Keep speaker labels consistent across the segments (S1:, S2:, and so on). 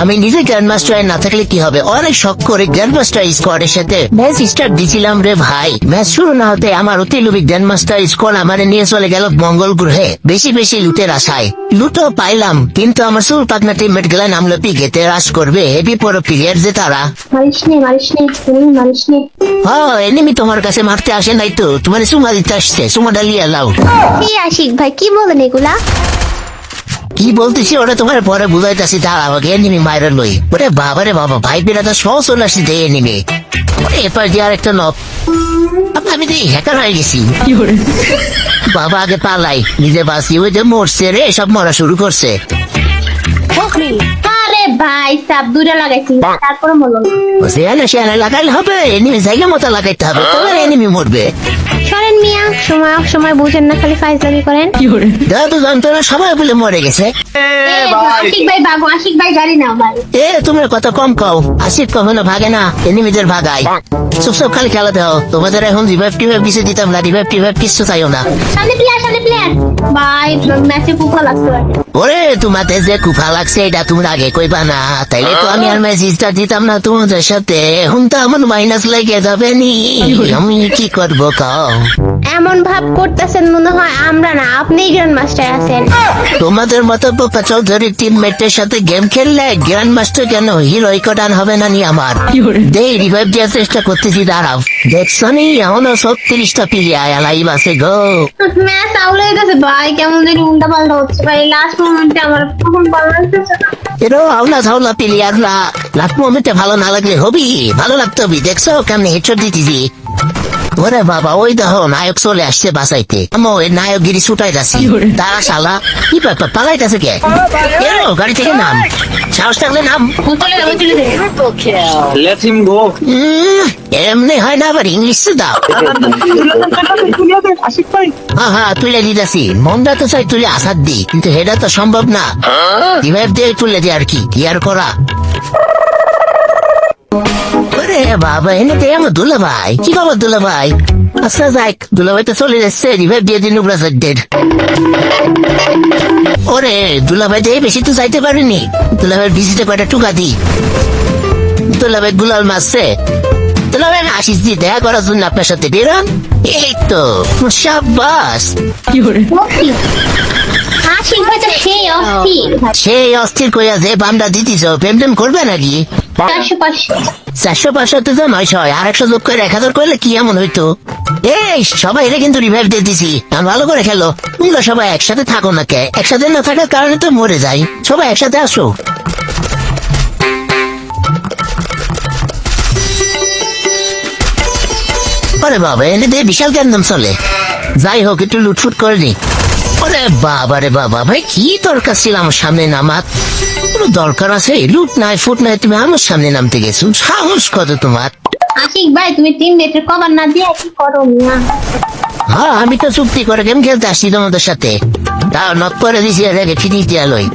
S1: আমি নিজে grand master না থাকলে কি হবে, অনেক শখ করে গ্র্যান্ড মাস্টার স্কোয়াডের সাথে ম্যাচ স্টার্ট দিছিলাম রে ভাই। ম্যাচ শুরু না হতে আমার অতি লোভী গ্র্যান্ড মাস্টার স্কোয়াড আমারে নিয়ে চলে গেল মঙ্গল গ্রহে বেশি বেশি লুটের আশায়। লুটও পাইলাম, কিন্তু আমার সুর পাকনা টিমমেট গুলা নামলো পিকেতে রাশ করবে হেভি পর প্লেয়ার যে তারা। এনিমি তোমার কাছে মারতে আসে নাই তো, তোমার সুমা দিতে আসছে, সুমা ডালিয়া লাও।
S2: আশিক ভাই কি বলেন এগুলা?
S1: কি বলতেছি ওরা তোমার পরে বুঝাইতেছি, দাঁড়া আমাকে এনিমি মাইরা লই। ওরে বাবা রে বাবা, ভাই বেড়া তো সহ চলে আসছি দে এনিমি। এরপর দিয়ে আরেকটা নক, আমি তো হ্যাকার হয়ে গেছি। বাবা আগে পালাই নিজে বাঁচি, ওই যে মরছে রে, সব মরা শুরু করছে।
S2: আরে ভাই সাপ দুইটা লাগাইছি, তারপরে মরলো না।
S1: সেয়ানা সেয়ানা লাগাইলে হবে, এনিমি জায়গা মতো লাগাইতে হবে, তবে এনিমি মরবে।
S2: সরেন মিয়া, সময় বুঝেন না, খালি ফাইজলামি করেন।
S1: দাদু জানতো না সবাই বলে মরে গেছে।
S2: আশিক ভাই ভাগো, আশিক ভাই গাড়ি নাও ভাই।
S1: তোমার কথা কম কও, আশিক কখনো ভাগে না, এনিমিদের ভাগাই। সব খালি খেলা দাও, তোমাদের এখন রিভাইভ টিভাইভ কিছু দিতাম না, রিভাইভ টিভাইভ কিছু চাইও না।
S2: সামনে প্লেয়ার ভাই, ম্যাচে কুফা লাগছে।
S1: ওরে তোমাদের যে কুফা লাগছে এটা তুমি আগে কইবা না, তাইলে তো আমি আর ম্যাচ স্টার্ট দিতাম না তোমাদের সাথে। এখন তো আমার মাইনাস লেগে যাবে নি, আমি কি করবো কও?
S2: এমন ভাব করতেছেন মনে হয় আমরা না, আপনিই গ্র্যান্ড মাস্টার আছেন।
S1: তোমাদের মতো বোকা চৌধুরীর টিমমেটের সাথে গেম খেললে গ্র্যান্ড মাস্টার কেন হিরোইক ডান হবে না নি আমার। দেই রিভাইভ দেওয়ার চেষ্টা করতেছি, দাঁড়াও। দেখছো নি এখনো 36টা প্লেয়ার লাইভ আছে গো।
S2: ম্যাচ আউট হয়ে গেছে ভাই, কেমন জানি উল্টা পাল্টা হচ্ছে ভাই। লাস্ট মোমেন্টে আমার তখন ভালো লাগতেছে না।
S1: এরো আউলা ঝাউলা প্লেয়ার না, লাস্ট মোমেন্টে ভালো না লাগলে হবি, ভালো লাগতে হবি। দেখছো কেমন হেডশট দিতেছি। ওরে বাবা, ওই দেখো নায়ক চলে আসছে বাঁচাইতে, ওই নায়ক গিরি ছুটাই যাচ্ছি। তারা শালা কি ব্যাপার পালাইতেছে কে? এরো গাড়ি থেকে নাম, সাহস থাকলে নাম। এমনি হয় না, আবার ইংলিশ দাও। হ্যাঁ তুলে দিতেছি, মনটা তো চাই তুলে আসার দি, কিন্তু হেডা তো সম্ভব না। রিভাইভ দিয়ে তুলে দি আর কি আর করা। ওরে বাবা, এনে তো আমার দুলা ভাই, কি বাবা দুলা ভাই। আচ্ছা যাক, দুলা ভাই তো চলে যাচ্ছে, রিভাইভ দিয়ে দিন ব্রাজারদের। ওরে দুলা ভাই দিয়ে বেশি তো যাইতে পারেনি, দুলা ভাই ভিজিতে কয়টা টুকা দি। দুলা ভাই গুলাল মারছে, দুলা ভাই আসিস দি দেখা করার জন্য আপনার সাথে বেরোন। এই তো সাব্বাস। সেই অস্থির কইয়া যে বামটা দিতিস, প্রেম করবে নাকি? 400-500 তো 900, আর 100 যোগ করে 1000 করলে কি এমন হইতো? এই সবাই এটা কিন্তু রিভাইভ দিয়ে দিছি, ভালো করে খেলো। তোমরা সবাই একসাথে থাকো না কে? একসাথে না থাকার কারণে তো মরে যাই। সবাই একসাথে আসো। আরে বাবা, এনে দিয়ে বিশাল ক্যান্ডাম চলে। যাই হোক, একটু লুটফুট করে নি। ওরে বাবা রে বাবা, ভাই কি দরকার ছিল আমার সামনে নামার? কোনো দরকার আছে? লুট নাই ফুট নাই, তুমি আমার সামনে নামতে গেছো, সাহস কত তোমার?
S2: আশিক ভাই তুমি টিমমেটের কভার না দিয়ে কি করো না?
S1: হ্যাঁ আমি তো চুক্তি করে গেম খেলতে আসছি তোমাদের সাথে, তাও নক করে দিছি রেখে ফিরিয়ে দিয়ে লই।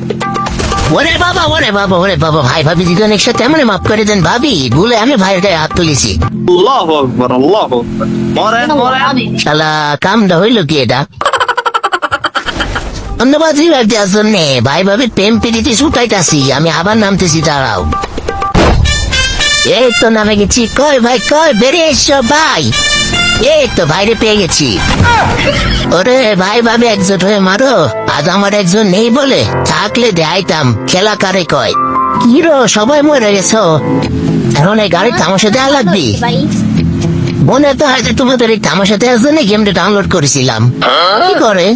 S1: ওরে বাবা ওরে বাবা ওরে বাবা, ভাই ভাবি দুজন একসাথে এমন মাফ করে দেন ভাবি, ভুলে আমি ভাইয়ের গায়ে হাত তুলেছি। শালা কামটা হইলো কি এটা? ধন্যবাদ রিভাইভ দেওয়ার জন্য। ভাই ভাবি প্রেম পিড়িতে শুকাইতাছি, আমি আবার নামতেছি, দাঁড়াও। এই তো নামে গেছি, কয় ভাই কয় বেরিয়ে এসো ভাই। এই তো বাইরে পেয়ে গেছি। ওরে ভাই ভাবি একজোট হয়ে মারো, আজ আমার একজন নেই বলে, থাকলে দেখাইতাম খেলা কারে কয়। কিরো সবাই মরে গেছো, এখন এই গাড়ির তামাশা দেওয়া লাগবি। মনে তো হয়তো তোমাদের এই তামাশা দেওয়ার জন্য গেমটা ডাউনলোড করেছিলাম। কি করে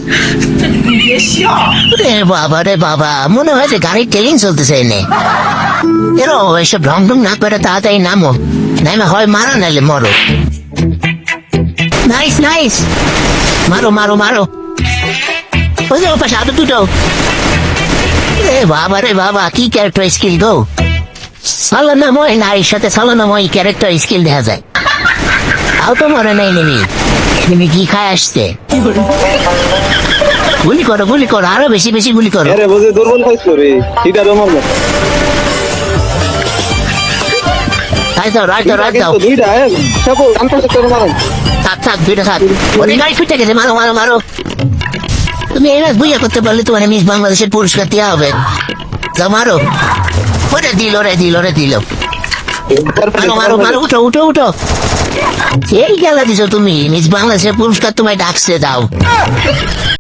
S1: রে বাবা রে বাবা, মনে হয় যে গাড়ির টেলিং চলতেছে এনে। এরো এসব ঢং ঢং না করে তাড়াতাড়ি নামো, নামে হয় মারা নাইলে মরো। নাইস নাইস, মারো মারো মারো। ওই যে ওপাশে আরো দুটো। রে বাবা রে বাবা, কি ক্যারেক্টার স্কিল গো। সালানাময় নারীর সাথে সালানাময় ক্যারেক্টার স্কিল দেখা যায়। তাও তো মরে নাই নেমি, তুমি কি খায় আসছে? গুলি করো গুলি করো, আরো বেশি বেশি গুলি করো। মারো মারো মারো। তুমি এই ম্যাচ বুঝা করতে পারলে তোমার মিস বাংলাদেশের পুরস্কার দেওয়া হবে। মারো ওরে দিল মারো মারো মারো উঠো উঠো উঠো এই খেলা দিছো তুমি, নিজ বাংলাদেশের পুরস্কার তোমায় ডাকছে দাও।